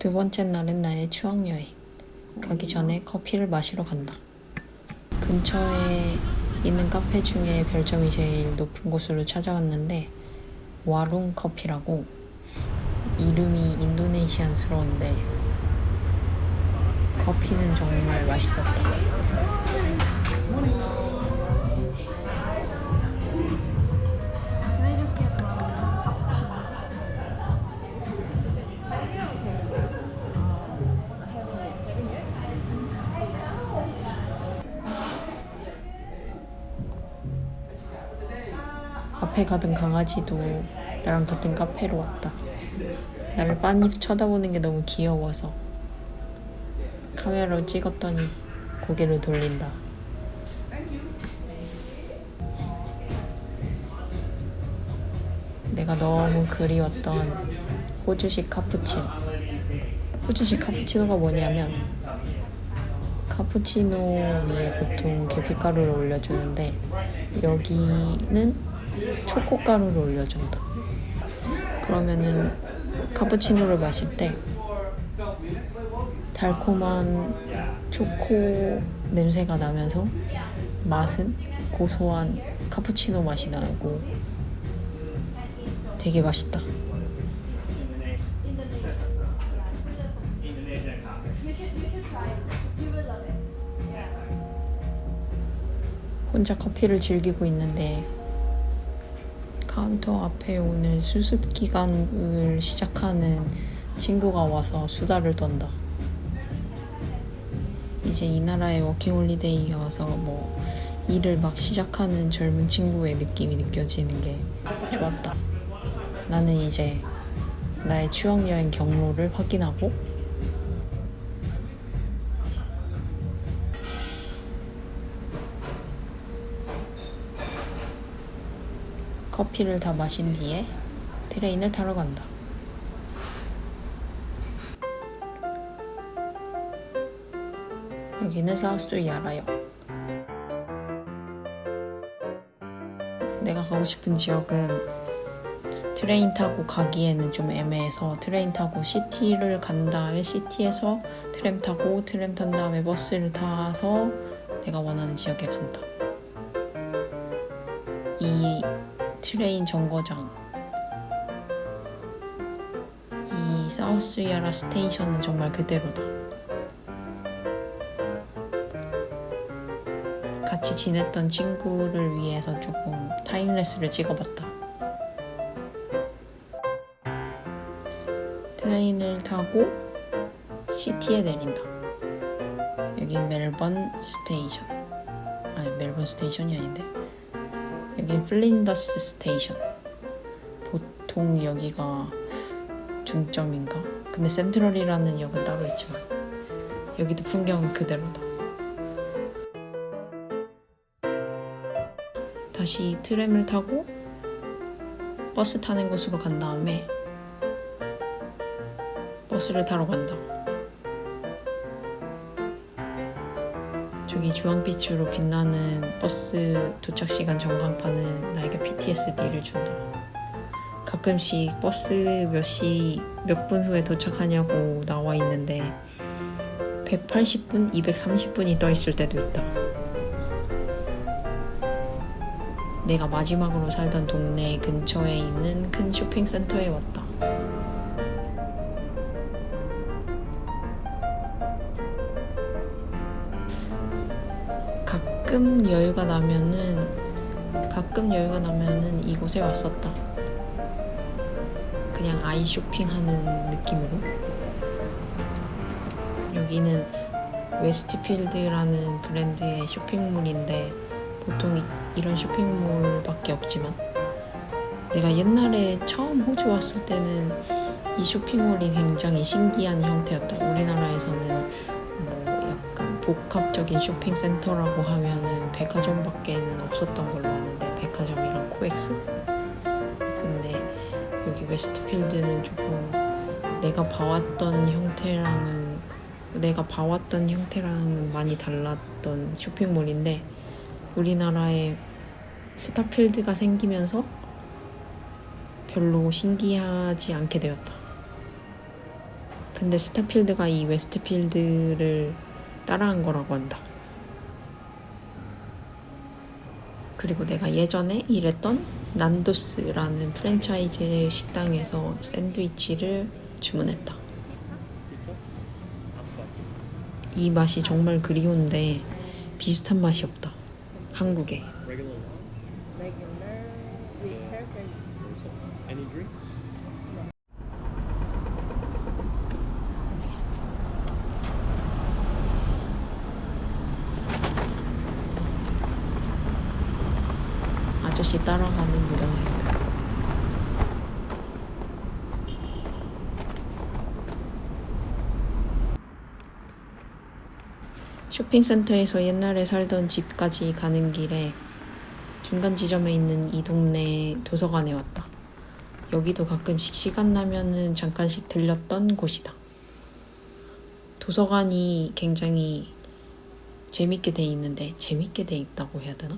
두 번째 날은 나의 추억여행. 가기 전에 커피를 마시러 간다. 근처에 있는 카페 중에 별점이 제일 높은 곳으로 찾아왔는데 와룽 커피라고, 이름이 인도네시안스러운데 커피는 정말 맛있었다. 앞에 가던 강아지도 나랑 같은 카페로 왔다. 나를 빤히 쳐다보는 게 너무 귀여워서 카메라로 찍었더니 고개를 돌린다. 내가 너무 그리웠던 호주식 카푸치노. 호주식 카푸치노가 뭐냐면, 카푸치노 위에 보통 계피가루를 올려주는데 여기는 초코가루를 올려준다. 그러면은 카푸치노를 마실 때 달콤한 초코 냄새가 나면서 맛은 고소한 카푸치노 맛이 나고 되게 맛있다. 혼자 커피를 즐기고 있는데 카운터 앞에 오늘 수습 기간을 시작하는 친구가 와서 수다를 떤다. 이제 이 나라에 워킹홀리데이가 와서 일을 막 시작하는 젊은 친구의 느낌이 느껴지는 게 좋았다. 나는 이제 나의 추억여행 경로를 확인하고 커피를 다 마신 뒤에 트레인을 타러 간다. 여기는 사우스야라역. 내가 가고 싶은 지역은 트레인 타고 가기에는 좀 애매해서 트레인 타고 시티를 간 다음에 시티에서 트램 타고 트램 탄 다음에 버스를 타서 내가 원하는 지역에 간다. 이 트레인 정거장, 이 사우스야라 스테이션은 정말 그대로다. 같이 지냈던 친구를 위해서 조금 타임랩스를 찍어봤다. 트레인을 타고 시티에 내린다. 여긴 멜번 스테이션. 아니, 멜번 스테이션이 아닌데, 여긴 플린더스 스테이션. 보통 여기가 중점인가? 근데 센트럴이라는 역은 따로 있지만 여기도 풍경은 그대로다. 다시 트램을 타고 버스 타는 곳으로 간 다음에 버스를 타러 간다. 저기 주황빛으로 빛나는 버스 도착시간 전광판은 나에게 PTSD를 준다. 가끔씩 버스 몇 분 후에 도착하냐고 나와 있는데 180분, 230분이 떠 있을 때도 있다. 내가 마지막으로 살던 동네 근처에 있는 큰 쇼핑센터에 왔다. 가끔 여유가 나면은 이곳에 왔었다. 그냥 아이 쇼핑하는 느낌으로. 여기는 웨스트필드라는 브랜드의 쇼핑몰인데 보통 이런 쇼핑몰밖에 없지만 내가 옛날에 처음 호주 왔을 때는 이 쇼핑몰이 굉장히 신기한 형태였다. 우리나라에서는 약간 복합적인 쇼핑센터라고 하면은 백화점밖에는 없었던 걸로 아는데, 백화점이랑 코엑스? 근데 여기 웨스트필드는 조금 내가 봐왔던 형태랑은 많이 달랐던 쇼핑몰인데, 우리나라에 스타필드가 생기면서 별로 신기하지 않게 되었다. 근데 스타필드가 이 웨스트필드를 따라한 거라고 한다. 그리고 내가 예전에 일했던 난도스라는 프랜차이즈 식당에서 샌드위치를 주문했다. 이 맛이 정말 그리운데 비슷한 맛이 없다. 한국에. Regular with pepper. Any drinks? 아저씨 따라가는 무덤이다. 쇼핑센터에서 옛날에 살던 집까지 가는 길에 중간 지점에 있는 이 동네 도서관에 왔다. 여기도 가끔씩 시간 나면은 잠깐씩 들렸던 곳이다. 도서관이 굉장히 재밌게 돼 있는데, 재밌게 돼 있다고 해야 되나?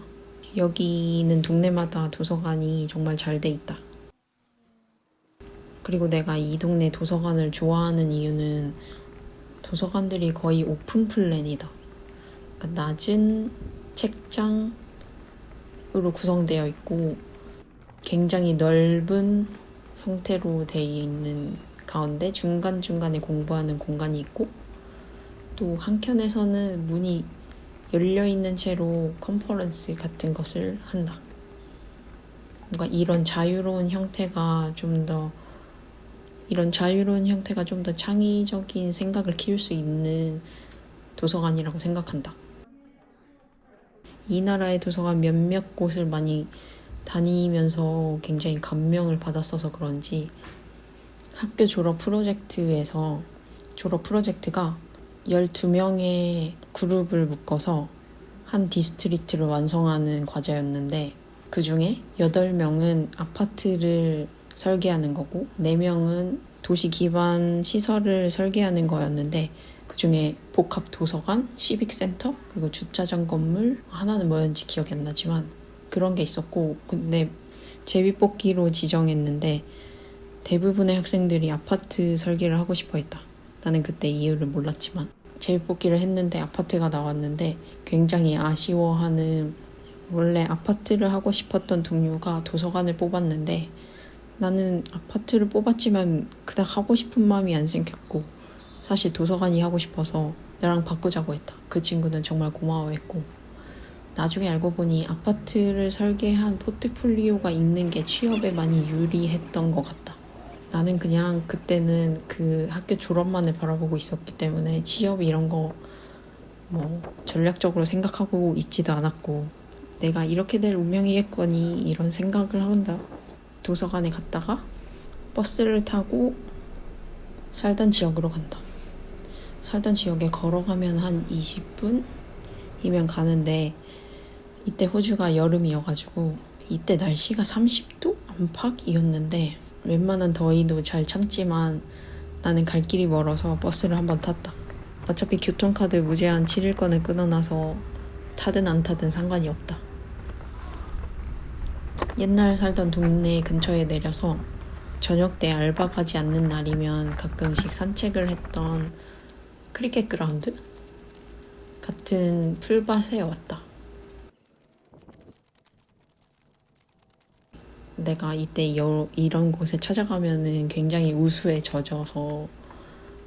여기는 동네마다 도서관이 정말 잘 돼 있다. 그리고 내가 이 동네 도서관을 좋아하는 이유는 도서관들이 거의 오픈 플랜이다. 그러니까 낮은 책장으로 구성되어 있고 굉장히 넓은 형태로 되어 있는 가운데 중간중간에 공부하는 공간이 있고 또 한켠에서는 문이 열려있는 채로 컨퍼런스 같은 것을 한다. 뭔가 이런 자유로운 형태가 좀 더 창의적인 생각을 키울 수 있는 도서관이라고 생각한다. 이 나라의 도서관 몇몇 곳을 많이 다니면서 굉장히 감명을 받았어서 그런지 학교 졸업 프로젝트가 12명의 그룹을 묶어서 한 디스트릭트를 완성하는 과제였는데 그 중에 8명은 아파트를 설계하는 거고 4명은 도시 기반 시설을 설계하는 거였는데 그 중에 복합 도서관, 시빅센터, 그리고 주차장 건물 하나는 뭐였는지 기억이 안 나지만 그런 게 있었고 근데 제비뽑기로 지정했는데 대부분의 학생들이 아파트 설계를 하고 싶어 했다. 나는 그때 이유를 몰랐지만 제비뽑기를 했는데 아파트가 나왔는데 굉장히 아쉬워하는 원래 아파트를 하고 싶었던 동료가 도서관을 뽑았는데 나는 아파트를 뽑았지만 그닥 하고 싶은 마음이 안 생겼고 사실 도서관이 하고 싶어서 나랑 바꾸자고 했다. 그 친구는 정말 고마워했고 나중에 알고 보니 아파트를 설계한 포트폴리오가 있는 게 취업에 많이 유리했던 것 같다. 나는 그냥 그때는 그 학교 졸업만을 바라보고 있었기 때문에 취업 이런 거 뭐 전략적으로 생각하고 있지도 않았고 내가 이렇게 될 운명이겠거니 이런 생각을 한다. 도서관에 갔다가 버스를 타고 살던 지역으로 간다. 살던 지역에 걸어가면 한 20분이면 가는데 이때 호주가 여름이어가지고 이때 날씨가 30도 안팎이었는데 웬만한 더위도 잘 참지만 나는 갈 길이 멀어서 버스를 한번 탔다. 어차피 교통카드 무제한 7일권을 끊어놔서 타든 안 타든 상관이 없다. 옛날 살던 동네 근처에 내려서 저녁 때 알바 가지 않는 날이면 가끔씩 산책을 했던 크리켓 그라운드 같은 풀밭에 왔다. 내가 이때 이런 곳에 찾아가면은 굉장히 우수에 젖어서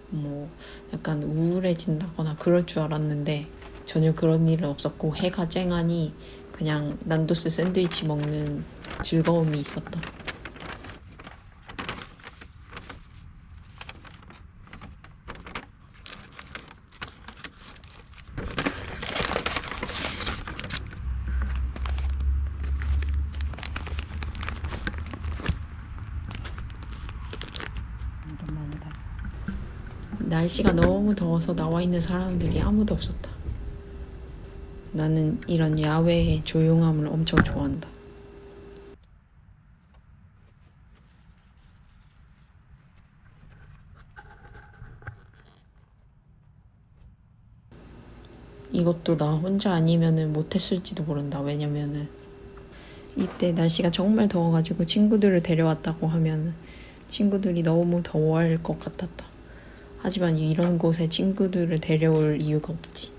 뭐 약간 우울해진다거나 그럴 줄 알았는데 전혀 그런 일은 없었고 해가 쨍하니 그냥 난도스 샌드위치 먹는 즐거움이 있었다. 오랜만이다. 날씨가 너무 더워서 나와 있는 사람들이 아무도 없었다. 나는 이런 야외의 조용함을 엄청 좋아한다. 이것도 나 혼자 아니면은 못했을지도 모른다. 왜냐면은 이때 날씨가 정말 더워가지고 친구들을 데려왔다고 하면 친구들이 너무 더워할 것 같았다. 하지만 이런 곳에 친구들을 데려올 이유가 없지.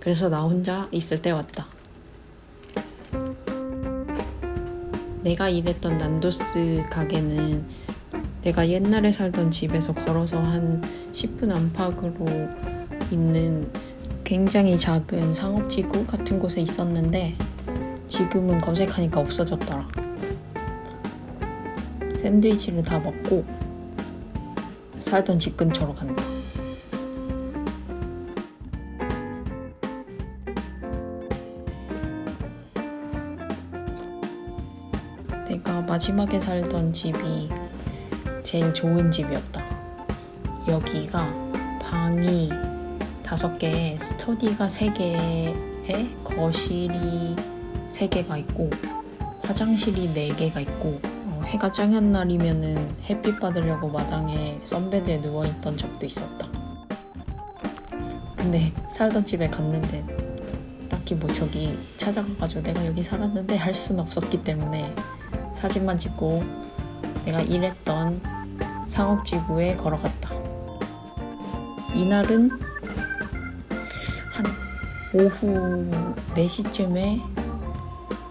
그래서 나 혼자 있을 때 왔다. 내가 일했던 난도스 가게는 내가 옛날에 살던 집에서 걸어서 한 10분 안팎으로 있는 굉장히 작은 상업지구 같은 곳에 있었는데 지금은 검색하니까 없어졌더라. 샌드위치를 다 먹고 살던 집 근처로 간다. 내가 마지막에 살던 집이 제일 좋은 집이었다. 여기가 방이 5개에 스터디가 3개에 거실이 3개가 있고 화장실이 4개가 있고 해가 짱한 날이면은 햇빛 받으려고 마당에 선베드에 누워있던 적도 있었다. 근데 살던 집에 갔는데 딱히 뭐 저기 찾아가가지고 내가 여기 살았는데 할 수는 없었기 때문에 사진만 찍고 내가 일했던 상업지구에 걸어갔다. 이날은 한 오후 4시쯤에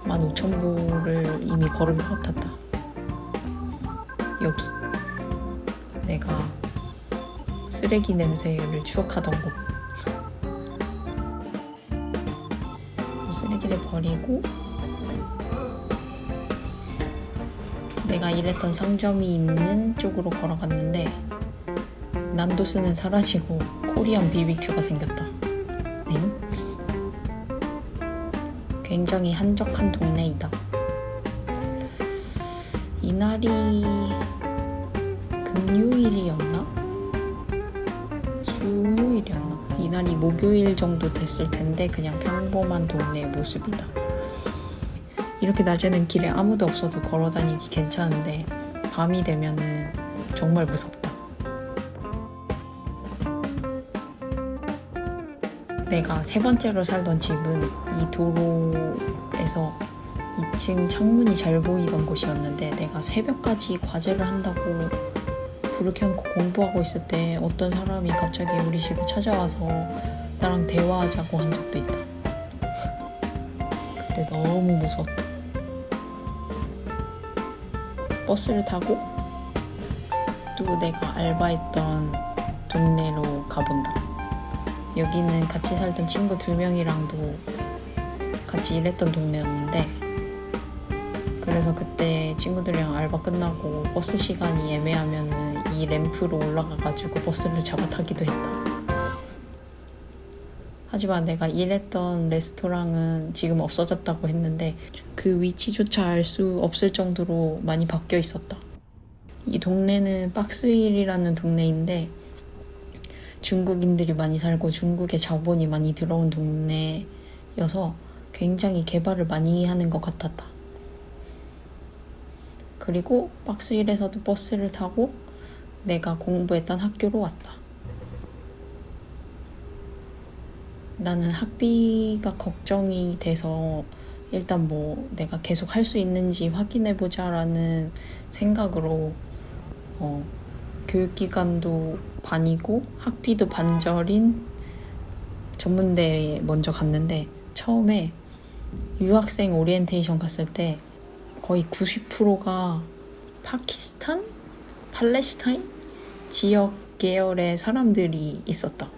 15,000보를 이미 걸은 것 같았다. 여기 내가 쓰레기 냄새를 추억하던 곳. 쓰레기를 버리고 내가 일했던 상점이 있는 쪽으로 걸어갔는데 난도스는 사라지고 코리안 BBQ가 생겼다. 엥? 굉장히 한적한 동네이다. 이날이 금요일이었나? 수요일이었나? 이날이 목요일 정도 됐을 텐데 그냥 평범한 동네의 모습이다. 이렇게 낮에는 길에 아무도 없어도 걸어다니기 괜찮은데 밤이 되면은 정말 무섭다. 내가 3번째로 살던 집은 이 도로에서 2층 창문이 잘 보이던 곳이었는데 내가 새벽까지 과제를 한다고 불을 켜놓고 공부하고 있을 때 어떤 사람이 갑자기 우리 집에 찾아와서 나랑 대화하자고 한 적도 있다. 그때 너무 무서웠다. 버스를 타고 또 내가 알바했던 동네로 가본다. 여기는 같이 살던 친구 2명이랑도 같이 일했던 동네였는데 그래서 그때 친구들이랑 알바 끝나고 버스 시간이 애매하면은 이 램프로 올라가가지고 버스를 잡아 타기도 했다. 하지만 내가 일했던 레스토랑은 지금 없어졌다고 했는데 그 위치조차 알 수 없을 정도로 많이 바뀌어 있었다. 이 동네는 박스힐이라는 동네인데 중국인들이 많이 살고 중국의 자본이 많이 들어온 동네여서 굉장히 개발을 많이 하는 것 같았다. 그리고 박스힐에서도 버스를 타고 내가 공부했던 학교로 왔다. 나는 학비가 걱정이 돼서 일단 뭐 내가 계속 할 수 있는지 확인해보자 라는 생각으로 교육기관도 반이고 학비도 반절인 전문대에 먼저 갔는데 처음에 유학생 오리엔테이션 갔을 때 거의 90%가 파키스탄? 팔레스타인? 지역 계열의 사람들이 있었다.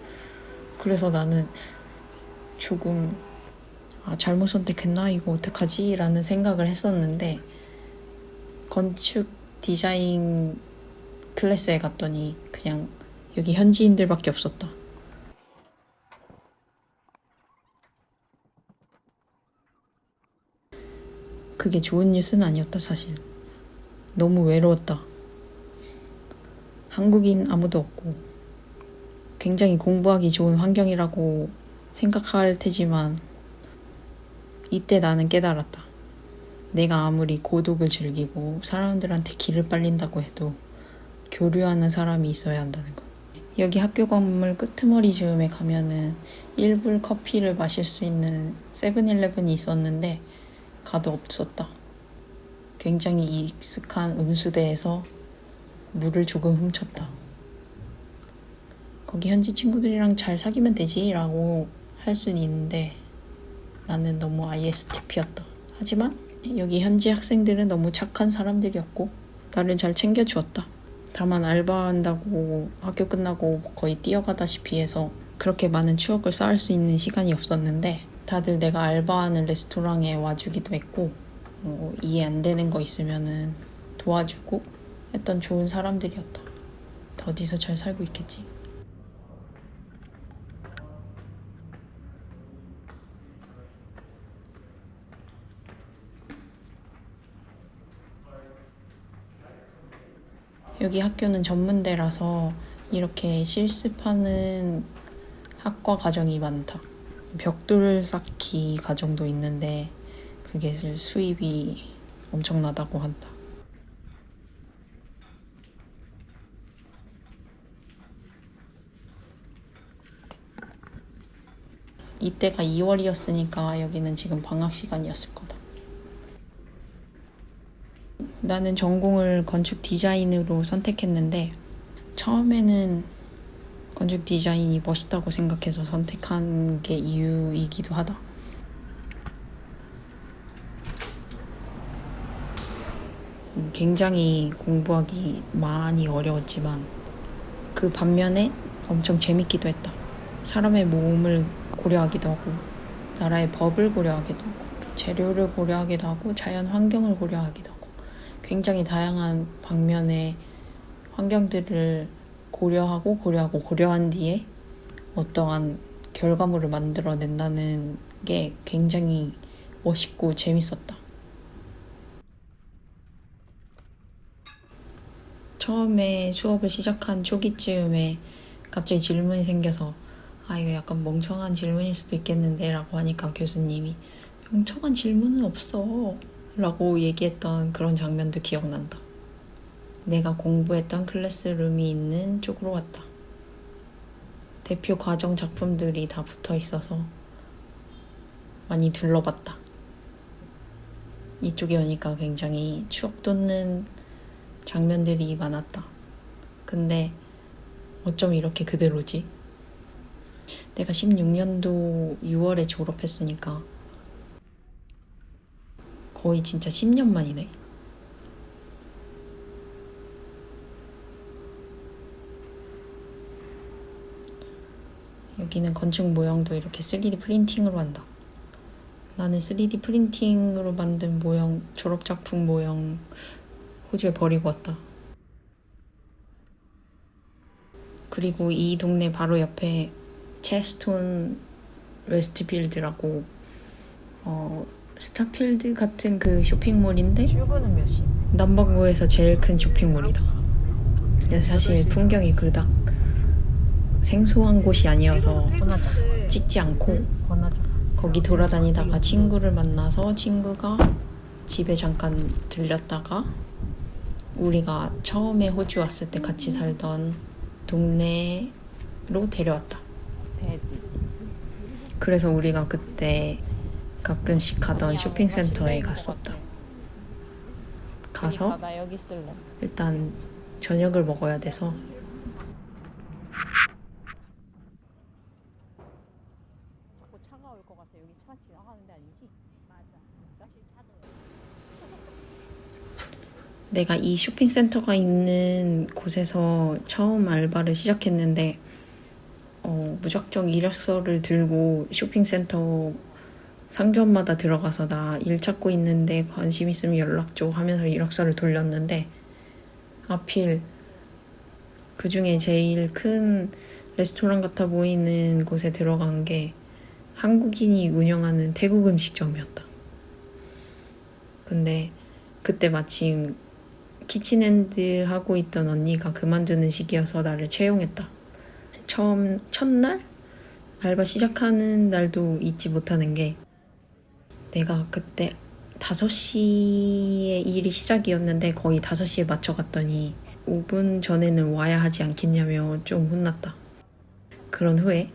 그래서 나는 조금 잘못 선택했나? 이거 어떡하지? 라는 생각을 했었는데 건축 디자인 클래스에 갔더니 그냥 여기 현지인들밖에 없었다. 그게 좋은 뉴스는 아니었다, 사실. 너무 외로웠다. 한국인 아무도 없고 굉장히 공부하기 좋은 환경이라고 생각할 테지만 이때 나는 깨달았다. 내가 아무리 고독을 즐기고 사람들한테 길을 빨린다고 해도 교류하는 사람이 있어야 한다는 거. 여기 학교 건물 끄트머리 즈음에 가면은 1불 커피를 마실 수 있는 세븐일레븐이 있었는데 가도 없었다. 굉장히 익숙한 음수대에서 물을 조금 훔쳤다. 거기 현지 친구들이랑 잘 사귀면 되지 라고 할 수는 있는데 나는 너무 ISTP였다. 하지만 여기 현지 학생들은 너무 착한 사람들이었고 나를 잘 챙겨주었다. 다만 알바한다고 학교 끝나고 거의 뛰어가다시피 해서 그렇게 많은 추억을 쌓을 수 있는 시간이 없었는데 다들 내가 알바하는 레스토랑에 와주기도 했고 이해 안 되는 거 있으면은 도와주고 했던 좋은 사람들이었다. 다 어디서 잘 살고 있겠지. 여기 학교는 전문대라서 이렇게 실습하는 학과 과정이 많다. 벽돌 쌓기 과정도 있는데 그게 수입이 엄청나다고 한다. 이때가 2월이었으니까 여기는 지금 방학 시간이었을 거다. 나는 전공을 건축 디자인으로 선택했는데 처음에는 건축 디자인이 멋있다고 생각해서 선택한 게 이유이기도 하다. 굉장히 공부하기 많이 어려웠지만 그 반면에 엄청 재밌기도 했다. 사람의 몸을 고려하기도 하고 나라의 법을 고려하기도 하고 재료를 고려하기도 하고 자연 환경을 고려하기도 하고 굉장히 다양한 방면의 환경들을 고려한 뒤에 어떠한 결과물을 만들어낸다는 게 굉장히 멋있고 재밌었다. 처음에 수업을 시작한 초기쯤에 갑자기 질문이 생겨서 이거 약간 멍청한 질문일 수도 있겠는데 라고 하니까 교수님이 멍청한 질문은 없어 라고 얘기했던 그런 장면도 기억난다. 내가 공부했던 클래스룸이 있는 쪽으로 왔다. 대표 과정 작품들이 다 붙어 있어서 많이 둘러봤다. 이쪽에 오니까 굉장히 추억 돋는 장면들이 많았다. 근데 어쩜 이렇게 그대로지? 내가 16년도 6월에 졸업했으니까 거의 진짜 10년 만이네. 여기는 건축 모형도 이렇게 3D 프린팅으로 한다. 나는 3D 프린팅으로 만든 모형, 졸업작품 모형 호주에 버리고 왔다. 그리고 이 동네 바로 옆에 체스톤 웨스트필드라고 스타필드 같은 그 쇼핑몰인데 출근은 몇 시? 남반구에서 제일 큰 쇼핑몰이다. 그래서 사실 풍경이 그닥 생소한 곳이 아니어서 권하자. 찍지 않고 권하자. 거기 돌아다니다가 친구를 만나서 친구가 집에 잠깐 들렸다가 우리가 처음에 호주 왔을 때 같이 살던 동네로 데려왔다. 돼지. 그래서 우리가 그때 가끔씩 가던 쇼핑센터에 갔었다. 가서 나 여기 쓸래. 일단 저녁을 먹어야 돼서 자꾸 차가 올 것 같아. 여기 차 지나가는 데 아니지? 맞아. 사실 차도. 내가 이 쇼핑센터가 있는 곳에서 처음 알바를 시작했는데 무작정 이력서를 들고 쇼핑센터 상점마다 들어가서 나 일 찾고 있는데 관심 있으면 연락 줘 하면서 이력서를 돌렸는데 하필 그 중에 제일 큰 레스토랑 같아 보이는 곳에 들어간 게 한국인이 운영하는 태국 음식점이었다. 근데 그때 마침 키친핸드 하고 있던 언니가 그만두는 시기여서 나를 채용했다. 첫날? 알바 시작하는 날도 잊지 못하는 게 내가 그때 5시에 일이 시작이었는데 거의 5시에 맞춰갔더니 5분 전에는 와야 하지 않겠냐며 좀 혼났다. 그런 후에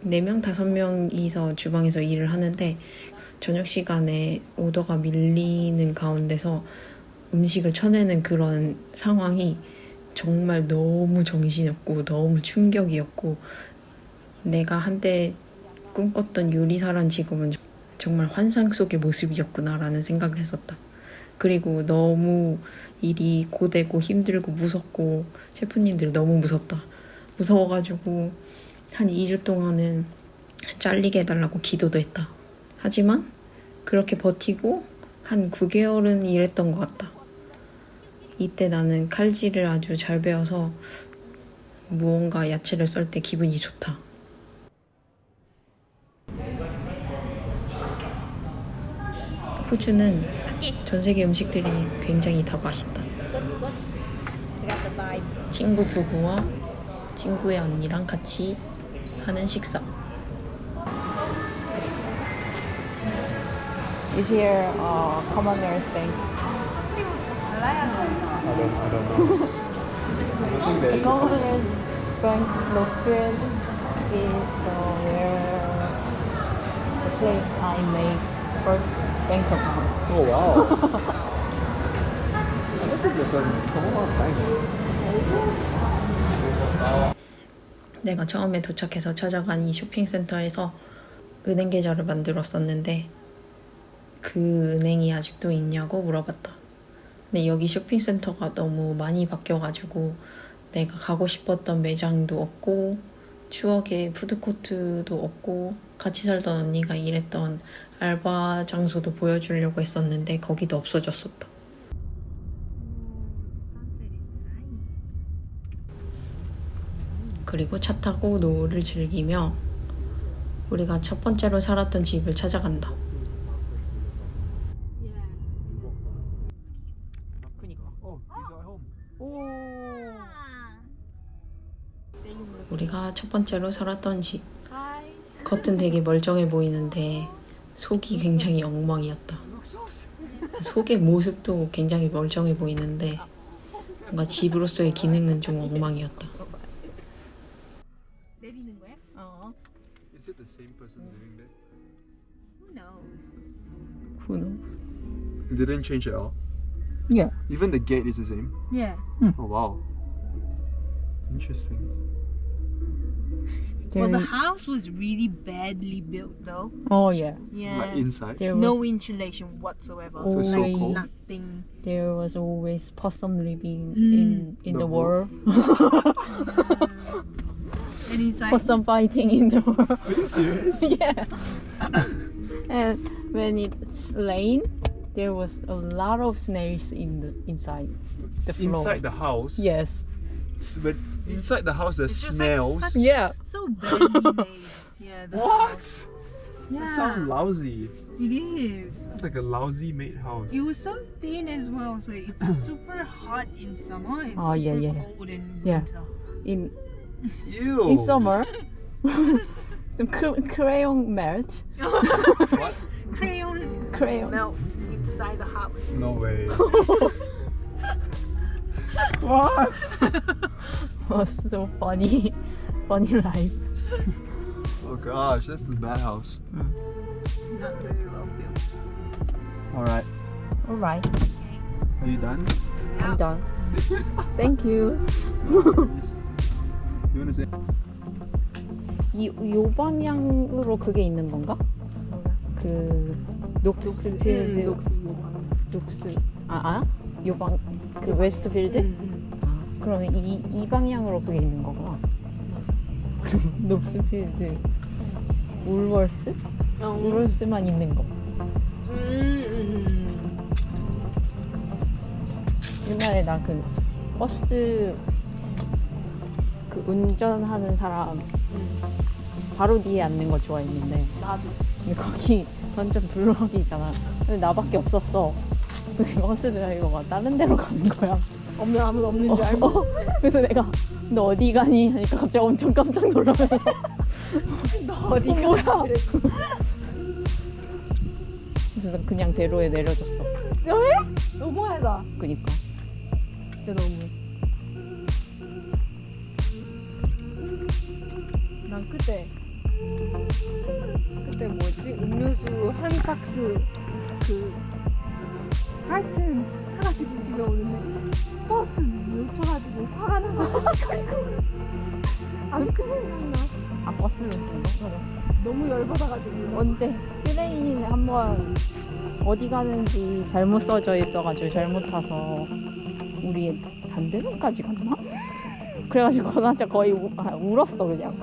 4명, 5명이서 주방에서 일을 하는데 저녁 시간에 오더가 밀리는 가운데서 음식을 쳐내는 그런 상황이 정말 너무 정신없고 너무 충격이었고 내가 한때 꿈꿨던 요리사란 직업은 정말 환상 속의 모습이었구나라는 생각을 했었다. 그리고 너무 일이 고되고 힘들고 무섭고 셰프님들 너무 무섭다. 무서워가지고 한 2주 동안은 잘리게 해달라고 기도도 했다. 하지만 그렇게 버티고 한 9개월은 일했던 것 같다. 이때 나는 칼질을 아주 잘 배워서 무언가 야채를 썰 때 기분이 좋다. 호주는 전 세계 음식들이 굉장히 다 맛있다. 친구 부부와 친구의 언니랑 같이 하는 식사. Is here Commonwealth Bank? I don't know. I don't think there The is. Commonwealth Bank Knoxfield is the place I made first bank account. Oh wow. I don't think there's a Commonwealth Bank. 내가 처음에 도착해서 찾아간 이 쇼핑센터에서 은행 계좌를 만들었었는데 그 은행이 아직도 있냐고 물어봤다. 근데 여기 쇼핑센터가 너무 많이 바뀌어가지고 내가 가고 싶었던 매장도 없고 추억의 푸드코트도 없고 같이 살던 언니가 일했던 알바 장소도 보여주려고 했었는데 거기도 없어졌었다. 그리고 차 타고 노을을 즐기며 우리가 첫 번째로 살았던 집을 찾아간다. 그니까. Oh, he's at home. 오. 우리가 첫 번째로 살았던 집. 겉은 되게 멀쩡해 보이는데 속이 굉장히 엉망이었다. 속의 모습도 굉장히 멀쩡해 보이는데 뭔가 집으로서의 기능은 좀 엉망이었다. 내리는 거야? Is it the same person living there? Who knows? Who knows? It didn't change at all. Yeah. Even the gate is the same. Yeah. Oh wow. Interesting. Well, the house was really badly built, though. Oh yeah. Yeah. Like inside. There No was insulation whatsoever. So it's so Only- cold. Nothing. there was always possum living in The the world. And inside. Possum fighting in the world. Are you serious? Yeah. And when it's rain, there was a lot of snails inside the floor. Inside the house. Yes. But inside the house there's It's just snails. like such- Yeah. So badly made. Yeah. The What? house. That Yeah. sounds lousy. It is. It's like a lousy made house. It was so thin as well, so it's super hot in summer and Oh, super yeah, yeah. cold in Yeah. winter. In Ew. summer, some crayon melt. What? Crayon melt inside the house. No way. What? Was so funny, funny life. Oh gosh, that's the bad house. Not very well built. Alright, All right, are you done? I'm done. Thank you. You wanna say? 요 방향으로 그게 있는 건가? 그 녹스필드 녹스 요방 그 웨스트필드? 그러면 이 방향으로 그게 있는 거구나. 녹스필드 울월스? 울월스만 있는 거. 옛날에 나 그 버스 그 운전하는 사람 바로 뒤에 앉는 거 좋아했는데 나도. 근데 거기 완전 블럭이잖아. 근데 나밖에 없었어. 근데 버스 드라이버가 다른 데로 가는 거야. 아무도 없는 줄 알고. 그래서 내가 너 어디 가니? 하니까 갑자기 엄청 깜짝 놀라면서 너 어디 뭐야? 가? 그래서 그냥 대로에 내려줬어. 너무하다. 그니까 진짜 너무. 난 그때 뭐지? 음료수 한 박스 그 하여튼 해가지고 집에 오는데 버스 놓쳐가지고 화가 나서 아직도 생각나. 아 버스는 지금 너무 열받아가지고. 언제 트레인에 한번 어디 가는지 잘못 써져 있어가지고 잘못 타서 우리 단대문까지 갔나? 그래가지고 나 진짜 거의 울었어 그냥.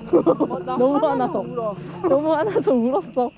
너무 화나서 울어. 너무 화나서 울었어.